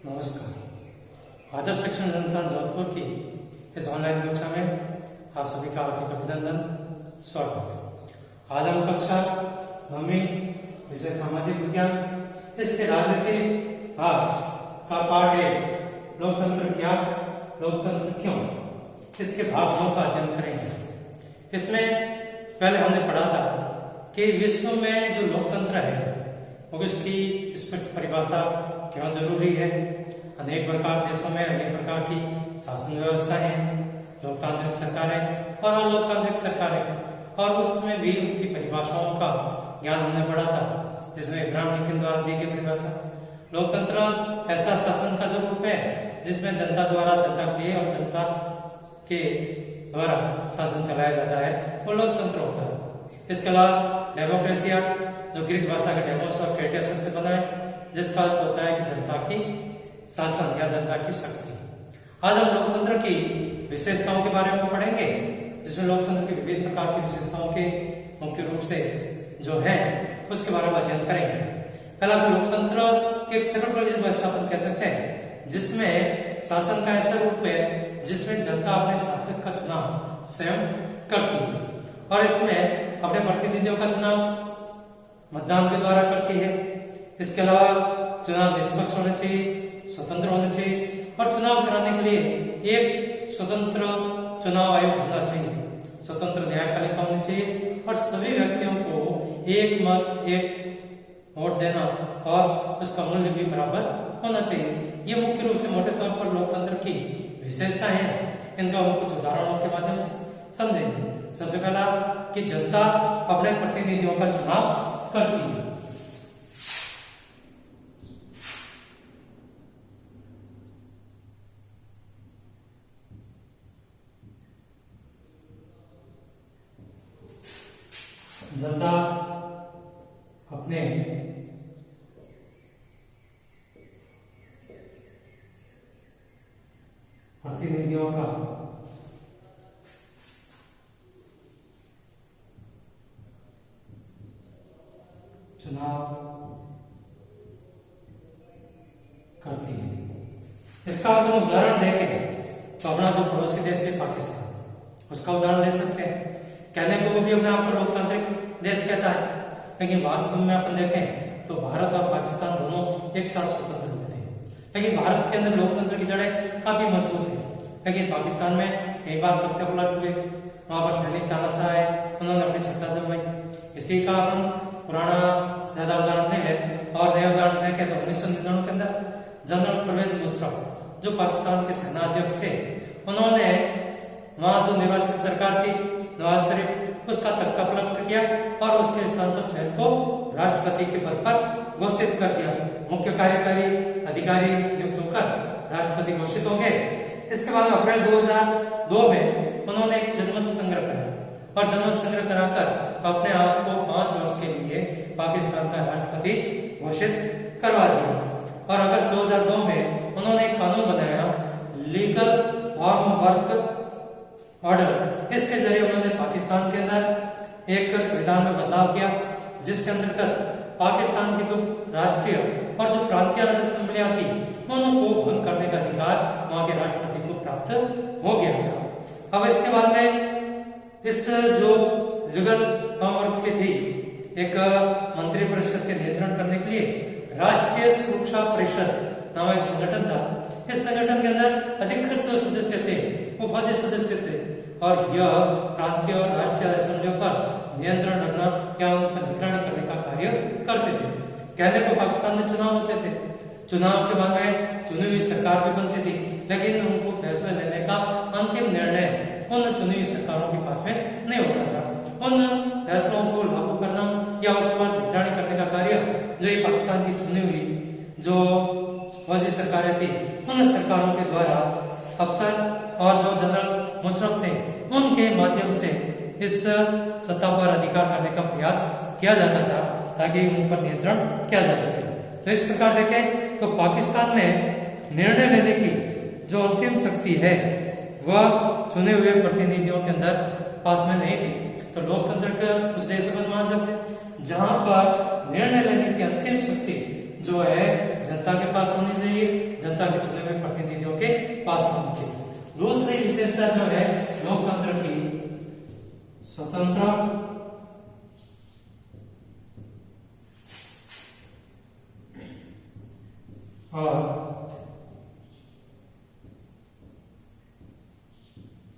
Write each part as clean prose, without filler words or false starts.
नमस्कार। आदर्श शिक्षण संस्थान जौनपुर की इस ऑनलाइन कक्षा में आप सभी का हार्दिक अभिनंदन, स्वागत है। आज हम कक्षा 9वीं विषय सामाजिक विज्ञान इसके राजनीति भाग का पाठ 1 लोकतंत्र क्या, लोकतंत्र क्यों, इसके भाग 2 का अध्ययन करेंगे। इसमें पहले हमने पढ़ा था कि विश्व में जो लोकतंत्र है वो इसकी स्पष्ट परिभाषा क्यों जरूरी है। अनेक प्रकार देशों में अनेक प्रकार की शासन व्यवस्थाएं हैं, लोकतांत्रिक सरकारें और अलोकतांत्रिक सरकारें, और उसमें भी उनकी परिभाषाओं का ज्ञान हमने पढ़ा था, जिसमें इब्राहिम लिंकन द्वारा दी गई परिभाषा लोकतंत्र ऐसा शासन का जो रूप है जिसमें जनता द्वारा जनता के लिए और जनता के द्वारा शासन चलाया जाता है, वो लोकतंत्र होता है। इसके अलावा डेमोक्रेसिया जो ग्रीक भाषा के डेमोस और क्रेटिया शब्द से बना है, जिसका अर्थ होता है कि जनता की शासन या जनता की शक्ति। आज हम लोकतंत्र की विशेषताओं के बारे में पढ़ेंगे, जिसमें लोकतंत्र की विभिन्न प्रकार की विशेषताओं के मुख्य रूप से जो है उसके बारे में अध्ययन करेंगे। पहला तो लोकतंत्र के एक सरल भाषा अपन कह सकते हैं, जिसमें शासन का ऐसा रूप है जिसमें जनता अपने शासक का चुनाव स्वयं करती है, और इसमें अपने प्रतिनिधियों का चुनाव मतदान के द्वारा करती है। इसके अलावा चुनाव निष्पक्ष होने चाहिए, स्वतंत्र होने चाहिए, और चुनाव कराने के लिए एक स्वतंत्र चुनाव आयोग होना चाहिए, स्वतंत्र न्यायपालिका होनी चाहिए, और सभी व्यक्तियों को एक मत एक वोट देना और उसका मूल्य भी बराबर होना चाहिए। ये मुख्य रूप से मोटे तौर पर लोकतंत्र की विशेषताएं हैं। इनका हम कुछ उदाहरणों के माध्यम से समझेंगे। सबसे पहला कि जनता अपने प्रतिनिधियों का चुनाव करती है। जनता अपने प्रतिनिधियों का चुनाव करती है। इसका अगर उदाहरण देखें तो अपना जो पड़ोसी देश है पाकिस्तान, उसका उदाहरण ले सकते हैं। कहने को भी अपने आप को लोकतांत्रिक देश कहता है, लेकिन वास्तव में अपन देखें तो भारत और पाकिस्तान दोनों एक साथ स्वतंत्र हुए थे। लेकिन भारत के अंदर लोकतंत्र की जड़ें काफी मजबूत है, लेकिन पाकिस्तान में कई बार सत्ता पलट हुए, वहां पर सैनिक तानाशाह है, उन्होंने अपनी सत्ता जमाई। इसी का अपन पुराना ज्यादा उदाहरण नहीं ले और नया उदाहरण देखें तो 1999 के अंदर जनरल परवेज मुशर्रफ जो पाकिस्तान के सेना अध्यक्ष थे, उन्होंने वहां जो निर्वाचित सरकार थी नवाज शरीफ, उसका तख्ता पलट किया और उसके स्थान पर स्वयं को राष्ट्रपति के पद पर घोषित कर दिया। मुख्य कार्यकारी अधिकारी नियुक्त होकर राष्ट्रपति घोषित हो गए। इसके बाद अप्रैल 2002 में उन्होंने एक जनमत संग्रह कराया, और जनमत संग्रह कराकर अपने आप को 5 वर्ष के लिए पाकिस्तान का राष्ट्रपति घोषित करवा दिया। और अगस्त 2002 में उन्होंने एक कानून बनाया, लीगल फॉर्म वर्क ऑर्डर। इसके जरिए उन्होंने पाकिस्तान के अंदर एक संविधान में बदलाव किया, जिसके अंतर्गत पाकिस्तान की जो राष्ट्रीय और जो प्रांतीय असेंबलियां थी उनको भंग करने का अधिकार वहां के राष्ट्रपति को प्राप्त हो गया था। अब इसके बाद में इस जो लीगल फॉर्म वर्क की थी, एक मंत्री परिषद के नियंत्रण करने के लिए राष्ट्रीय सुरक्षा परिषद नामक एक संगठन था। इस संगठन के अंदर अधिकृत जो सदस्य थे वो 5 सदस्य थे, और यह प्रांतीय और राष्ट्रीय असेंबलियों पर नियंत्रण रखना या उन पर निगरानी करने का कार्य करते थे। कहने को पाकिस्तान में चुनाव होते थे, चुनाव के बाद में चुनी हुई सरकार भी बनती थी, लेकिन उनको फैसला लेने का अंतिम निर्णय उन चुनी हुई सरकारों के पास में नहीं होता था। उन फैसलों को लागू करना या उस पर निगरानी करने का कार्य जो ये पाकिस्तान की चुनी हुई जो फौजी सरकारें थी, उन सरकारों के द्वारा अफसर और जो जनरल मुशर्रफ थे उनके माध्यम से इस सत्ता पर अधिकार करने का प्रयास किया जाता था, ताकि उन पर नियंत्रण किया जा सके। तो इस प्रकार देखें तो पाकिस्तान में निर्णय लेने की जो अंतिम शक्ति है वह चुने हुए प्रतिनिधियों के अंदर पास में नहीं थी। तो लोकतंत्र का उस देश को मान सकते जहां पर निर्णय लेने की अंतिम शक्ति जो है जनता के पास होनी चाहिए, जनता विशेषता जो है लोकतंत्र की, स्वतंत्र और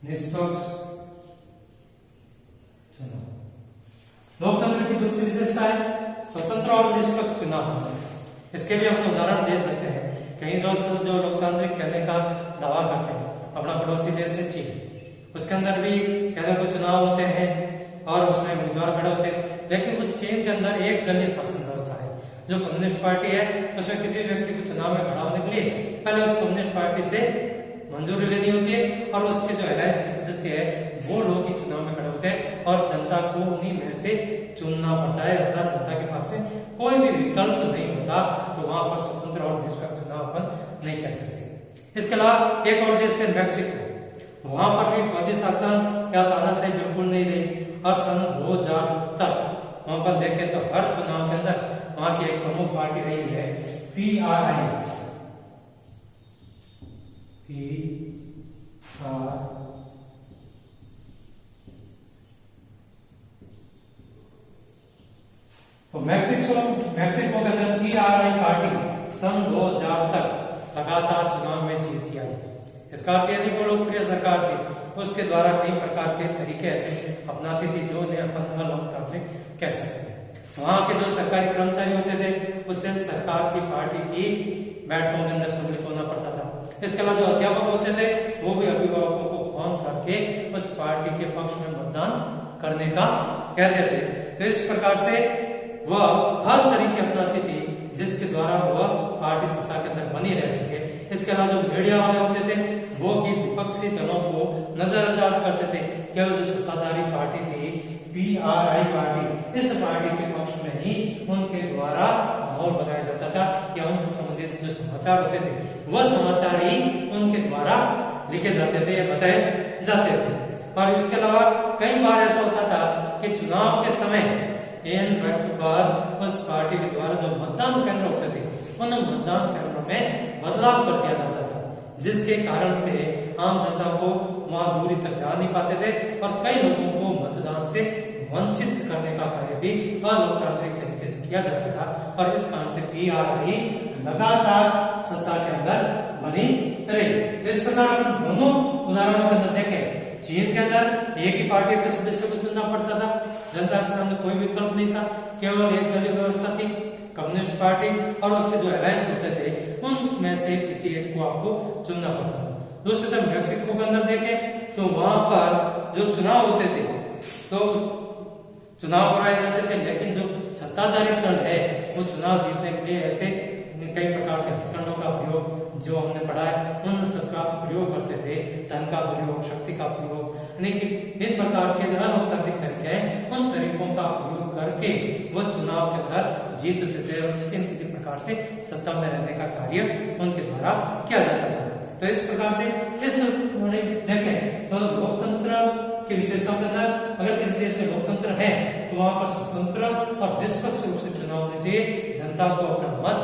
निष्पक्ष चुनाव। लोकतंत्र की दूसरी विशेषता है स्वतंत्र और निष्पक्ष चुनाव। इसके भी हम उदाहरण दे सकते हैं। कई दोस्त जो लोकतांत्रिक कहने का दावा करते हैं, अपना पड़ोसी देश है चीन, उसके अंदर भी कहने को चुनाव होते हैं और उसमें उम्मीदवार खड़े होते हैं, लेकिन उस चीन के अंदर एक दलीय शासन व्यवस्था है। जो कम्युनिस्ट पार्टी है उसमें किसी व्यक्ति को चुनाव में खड़ा होने के लिए पहले उस कम्युनिस्ट पार्टी से मंजूरी लेनी होती है और उसके जो अलायंस के सदस्य है वो लोग ही चुनाव में खड़े होते हैं और जनता को उन्हीं में से चुनना पड़ता है। अर्थात जनता के पास में कोई भी विकल्प नहीं होता, तो वहां पर स्वतंत्र और निष्पक्ष चुनाव अपन नहीं कर सकते। इसके अलावा एक और देश है मैक्सिको, वहां पर भी फौजी शासन या तानाशाही बिल्कुल नहीं रही और सन 2000 तक वहां पर देखें तो हर चुनाव के अंदर वहां की एक प्रमुख पार्टी रही है PRI, तो मैक्सिको के अंदर PRI पार्टी सन 2000 तक लगातार चुनाव में जीतती आई। इसका अर्थ यदि वो लोकप्रिय सरकार थी उसके द्वारा कई प्रकार के तरीके ऐसे अपनाती थी जो उन्हें अपन लोकतांत्रिक कह सकते हैं। वहां के जो सरकारी कर्मचारी होते थे उससे सरकार की पार्टी की बैठकों के अंदर सम्मिलित होना पड़ता था। इसके अलावा जो अध्यापक होते थे वो भी अभिभावकों को फोन करके उस पार्टी के पक्ष में मतदान करने का कहते थे। तो इस प्रकार से वह हर तरीके अपनाती थी जिसके द्वारा वह पार्टी सत्ता के अंदर बनी रह सके। इसके अलावा जो मीडिया वाले होते थे वो भी विपक्षी दलों को नजरअंदाज करते थे। केवल जो सत्ताधारी पार्टी थी PRI पार्टी, इस पार्टी के पक्ष में ही उनके द्वारा माहौल बनाया जाता था या उनसे संबंधित जो समाचार होते थे वह समाचार ही उनके द्वारा लिखे जाते थे या बताए जाते थे। और इसके अलावा कई बार ऐसा होता था कि चुनाव के समय इन वक्त पर उस पार्टी के द्वारा जो मतदान केंद्र होते थे उन मतदान केंद्रों में बदलाव कर दिया जाता था, जिसके कारण से आम जनता को वहां दूरी तक जा नहीं पाते थे और कई लोगों को मतदान से वंचित करने का कार्य भी अलोकतांत्रिक तरीके से किया जाता था। और इस कारण से PRI लगातार सत्ता के अंदर बनी रही। तो इस प्रकार अपन दोनों उदाहरणों के अंदर देखें, चीन के अंदर एक ही पार्टी के सदस्यों को चुनना पड़ता था, जनता के सामने कोई विकल्प नहीं था, केवल एक दलीय व्यवस्था थी, कम्युनिस्ट पार्टी और उसके जो अलायंस होते थे उनमें से किसी एक को आपको चुनना पड़ता था। दूसरी तरफ मैक्सिको के अंदर देखें तो वहां पर जो चुनाव होते थे तो चुनाव कराए जाते थे, लेकिन जो सत्ताधारी दल है वो चुनाव जीतने के लिए ऐसे कई प्रकार के उपकरणों का प्रयोग जो हमने पढ़ा है उन सबका प्रयोग करते थे। धन का प्रयोग, शक्ति का प्रयोग, यानी कि इन प्रकार के जो लोकतांत्रिक तरीके हैं उन तरीकों का प्रयोग करके वह चुनाव के अंदर जीतते थे और किसी न किसी प्रकार से सत्ता में रहने का कार्य उनके द्वारा किया जाता था। तो इस प्रकार से इस देखें तो लोकतंत्र की विशेषताओं के अंदर अगर किसी देश में लोकतंत्र है तो वहां पर स्वतंत्र और निष्पक्ष रूप से चुनाव होने चाहिए। जनता को अपना मत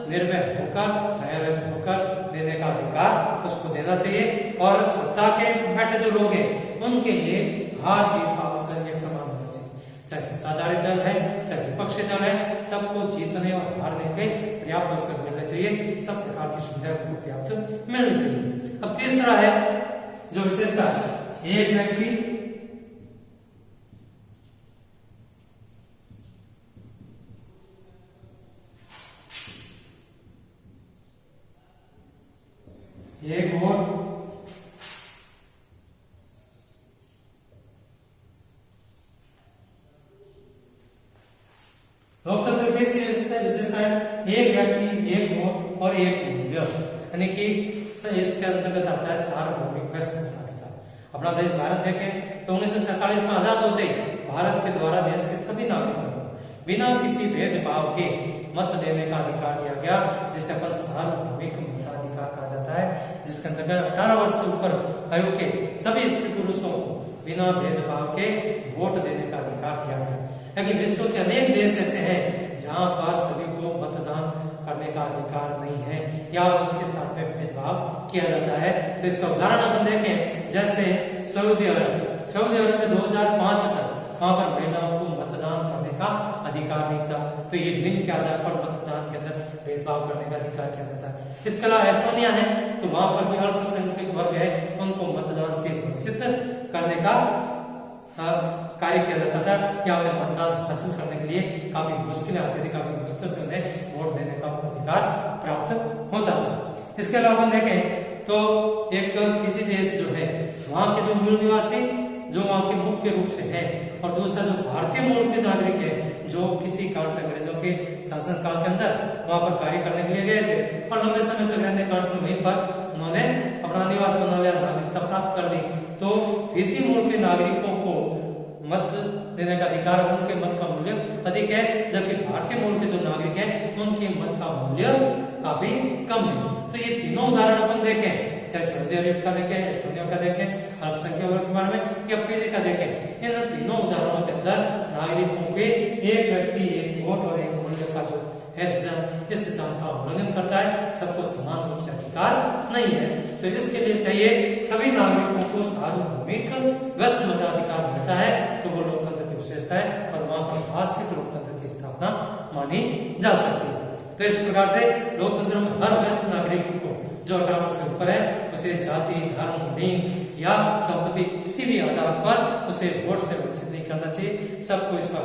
निर्भय होकर, न्यायरहित होकर देने का अधिकार उसको देना चाहिए और सत्ता के बैठे जो लोग हैं उनके लिए हार जीत का अवसर एक समान होना चाहिए। चाहे सत्ताधारी दल है चाहे विपक्षी दल है, सबको जीतने और हारने के पर्याप्त अवसर मिलने चाहिए, सब प्रकार की सुविधाएं को पर्याप्त मिलनी चाहिए। अब तीसरा है जो विशेषता, एक व्यक्ति एक वोट लोकतंत्र की विशेषता है एक व्यक्ति एक वोट और एक मूल्य, यानी कि इसके अंतर्गत आता है सार्वभौमिक वैश्विकता। अपना देश भारत देखें तो 1947 में आजाद होते भारत के द्वारा देश के सभी नागरिकों को बिना किसी भेदभाव के मत देने का अधिकार दिया गया, जिसे अपन सार्वभौमिक मताधिकार कहा जाता है, जिसके अंतर्गत 18 वर्ष से ऊपर आयु के सभी स्त्री पुरुषों को बिना भेदभाव के वोट देने का अधिकार दिया गया। लेकिन विश्व के अनेक देश ऐसे हैं जहां पर सभी को मतदान करने का अधिकार नहीं है या उनके साथ में भेदभाव किया जाता है। तो इसका उदाहरण अपन देखें, जैसे सऊदी अरब में 2005 तक वहां पर महिलाओं को मतदान करने का अधिकार नहीं था। तो ये लिंग के आधार पर मतदान के अंदर भेदभाव करने का अधिकार किया जाता है। इसके अलावा एस्टोनिया है, तो वहां पर भी अल्पसंख्यक वर्ग है, उनको मतदान से वंचित करने का कार्य किया जाता था या उन्हें मतदान हासिल करने के लिए काफी मुश्किलें आती थी, काफी मुश्किल से उन्हें वोट देने का अधिकार प्राप्त होता था। इसके अलावा हम देखें तो एक किसी देश जो है वहां के जो मूल निवासी जो वहां के मुख्य रूप से है, और दूसरा जो भारतीय मूल के नागरिक है जो किसी कारण से अंग्रेजों के शासन काल के अंदर वहां पर कार्य करने के लिए गए थे और लंबे समय तक रहने कारण से वहीं पर उन्होंने अपना निवास बना लिया, नागरिकता प्राप्त कर ली। तो इसी मूल के नागरिकों को मत देने का अधिकार, उनके मत का मूल्य अधिक है, जबकि भारतीय मूल के जो नागरिक हैं उनके मत का मूल्य काफी कम है। तो ये तीनों उदाहरण अपन देखें, चाहे सऊदी अरब का देखें, एस्टोनिया का देखें, अल्पसंख्यक वर्ग के बारे में या फिजी का देखें, इन तीनों उदाहरणों के अंदर नागरिकों के एक व्यक्ति एक वोट और एक मूल्य का जो है इस सिद्धांत का उल्लंघन करता है, सबको समान रूप से अधिकार नहीं है। तो इसके लिए चाहिए सभी नागरिकों को सार्वभौमिक व्यस्त मताधिकार मिलता है, तो वो लोकतंत्र की विशेषता है और वहां पर वास्तविक लोकतंत्र की स्थापना मानी जा सकती है। तो इस प्रकार से लोकतंत्र में हर व्यस्त नागरिक को जो 18 वर्ष से ऊपर है उसे जाति, धर्म, लिंग या संपत्ति किसी भी आधार पर उसे वोट से वंचित नहीं करना चाहिए। सबको इसका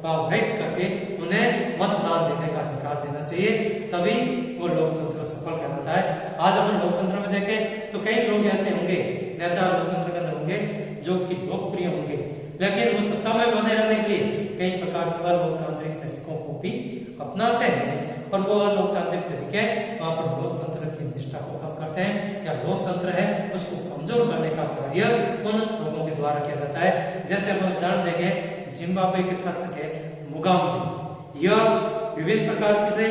भाव व्यक्त करके उन्हें मतदान देने का अधिकार देना चाहिए, तभी वो लोकतंत्र सफल कहलाता है। आज अपन लोकतंत्र में देखें तो कई लोग ऐसे होंगे, नेता लोकतंत्र के अंदर होंगे जो कि लोकप्रिय होंगे, लेकिन वो सत्ता में बने रहने के लिए कई प्रकार के लोकतांत्रिक तरीकों को भी अपनाते हैं और वो लोकतांत्रिक तरीके वहां पर लोकतंत्र की निष्ठा को कम करते हैं या लोकतंत्र है उसको कमजोर करने का कार्य उन लोगों के द्वारा किया जाता है। जैसे हम उदाहरण देखें, जिम्बाब्वे के शासक है मुगाबे, यह विभिन्न प्रकार से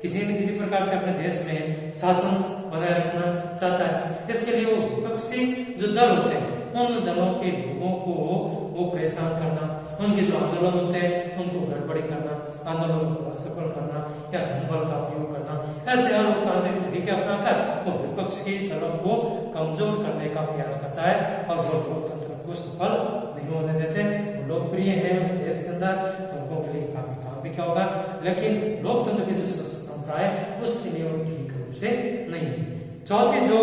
किसी न किसी प्रकार से अपने देश में शासन बनाए रखना चाहता है। इसके लिए वो विपक्षी जो दल होते हैं उन दलों के लोगों को वो परेशान करना, उनके जो आंदोलन होते हैं उनको गड़बड़ी करना, आंदोलन को असफल करना या धनबल का उपयोग करना, ऐसे अलोकतांत्रिक तरीके अपनाकर वो विपक्ष के दलों को कमजोर करने का प्रयास करता है और वो लोकतंत्र को सफल नहीं होने देते। वो लोकप्रिय है उस देश के अंदर, उनको के लिए काफी काम भी किया होगा, लेकिन लोकतंत्र की जो परंपरा है उसके लिए वो ठीक रूप से नहीं है। चौथी जो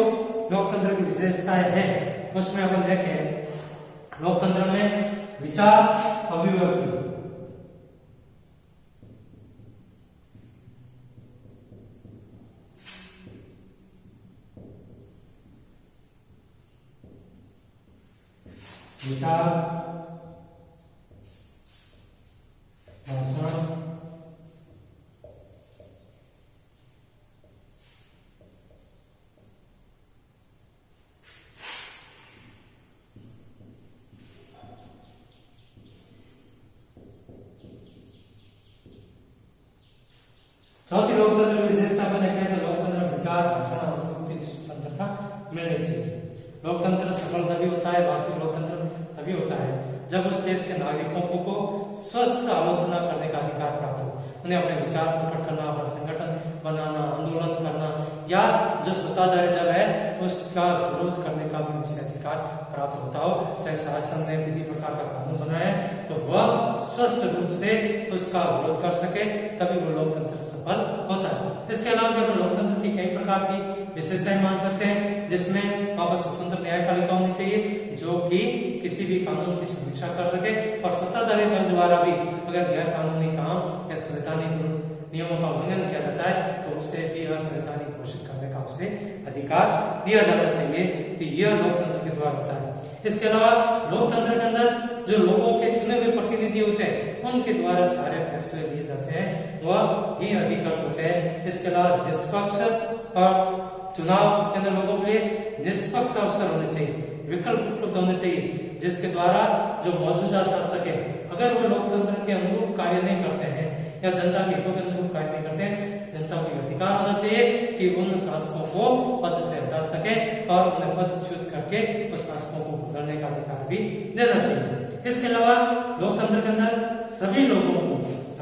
लोकतंत्र की विशेषताएं हैं उसमें अपन देखें, लोकतंत्र में विचार अभिव्यक्ति, विचार, भाषण, चौथी लोकतंत्र विशेषता में देखें तो लोकतंत्र विचार, भाषण और अभिव्यक्ति की स्वतंत्रता मिलनी चाहिए। लोकतंत्र सफल तभी होता है, वास्तविक लोकतंत्र तभी होता है जब उस देश के नागरिकों को स्वस्थ आलोचना करने का अधिकार प्राप्त हो, उन्हें अपने विचार प्रकट करना, अपना संगठन बनाना, आंदोलन करना या जो सत्ताधारी दल है उसका विरोध करने का भी उसे अधिकार प्राप्त होता हो। चाहे शासन ने किसी प्रकार का कानून बनाया है तो वह स्वस्थ रूप से उसका विरोध कर सके, तभी वो लोकतंत्र सफल होता है। इसके अलावा भी हम लोकतंत्र की कई प्रकार की विशेषताएं मान सकते हैं, जिसमें वहां पर स्वतंत्र न्यायपालिका होनी चाहिए जो कि किसी भी कानून की समीक्षा कर सके और सत्ताधारी दल द्वारा भी अगर गैर कानूनी काम या संवैधानिक नियमों का उल्लंघन किया जाता है तो उसे भी असंवैधानिक घोषित करने का उसे अधिकार दिया जाना चाहिए। तो यह लोकतंत्र के द्वारा होता है। इसके अलावा लोकतंत्र के अंदर जो लोगों के चुने हुए प्रतिनिधि होते हैं उनके द्वारा सारे फैसले लिए जाते हैं, वह ही अधिकृत होते हैं। इसके अलावा निष्पक्ष और चुनाव के अंदर लोगों के लिए निष्पक्ष अवसर होने चाहिए, विकल्प उपलब्ध होने चाहिए, जिसके द्वारा जो मौजूदा शासक है अगर वो लोकतंत्र के अनुरूप कार्य नहीं करते हैं या जनता के हितों के अनुरूप कार्य नहीं करते हैं, जनता को अधिकार होना चाहिए कि उन शासकों को पद से हटा सके और उन्हें पदच्युत करके उस शासकों को बदलने का अधिकार भी देना चाहिए। इसके अलावा लोकतंत्र के अंदर सभी लोगों को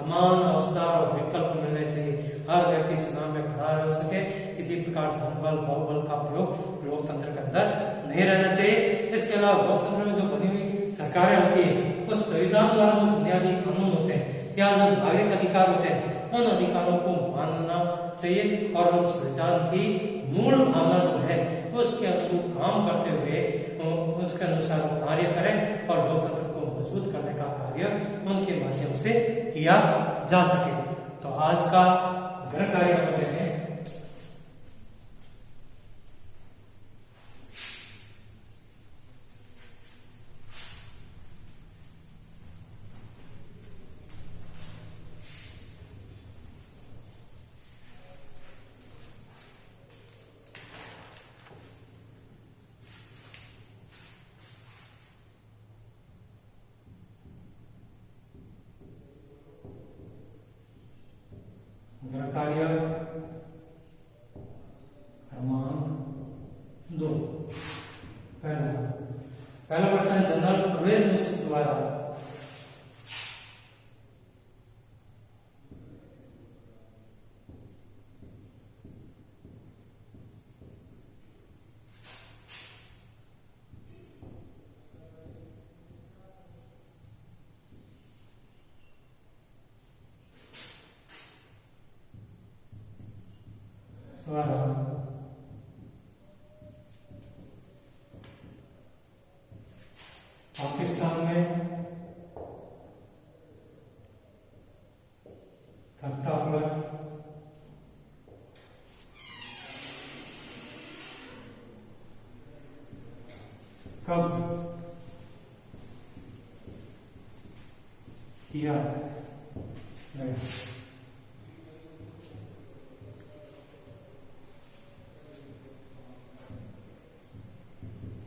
समान अवसर और विकल्प मिलने चाहिए। हर व्यक्ति चुनाव में खड़ा रह सके, किसी प्रकार धन बल बहुबल का प्रयोग लोकतंत्र के अंदर नहीं रहना चाहिए। इसके अलावा लोकतंत्र में जो बनी हुई सरकारें होती है, उस संविधान द्वारा जो बुनियादी कानून होते हैं या जो नागरिक अधिकार होते हैं, उन अधिकारों को मानना चाहिए और उन संविधान की मूल भावना जो है उसके अनुरूप काम करते हुए उसके अनुसार कार्य करें और लोकतंत्र को मजबूत करने का कार्य उनके माध्यम से किया जा सके। तो आज का गृह कार्य करते हैं। गृह कार्य क्रमांक 2। पहला प्रश्न है जनरल परवेज मुशर्रफ द्वारा पाकिस्तान में सत्ता पर कब किया गया।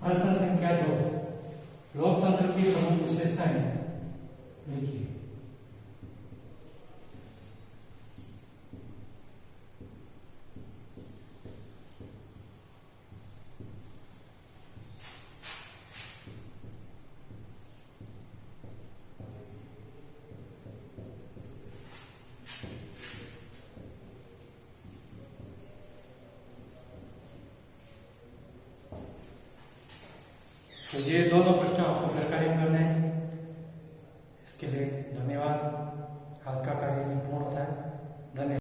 प्रश्न संख्या 2, लोकतंत्र की प्रमुख विशेषताएं लिखिए। तो ये दोनों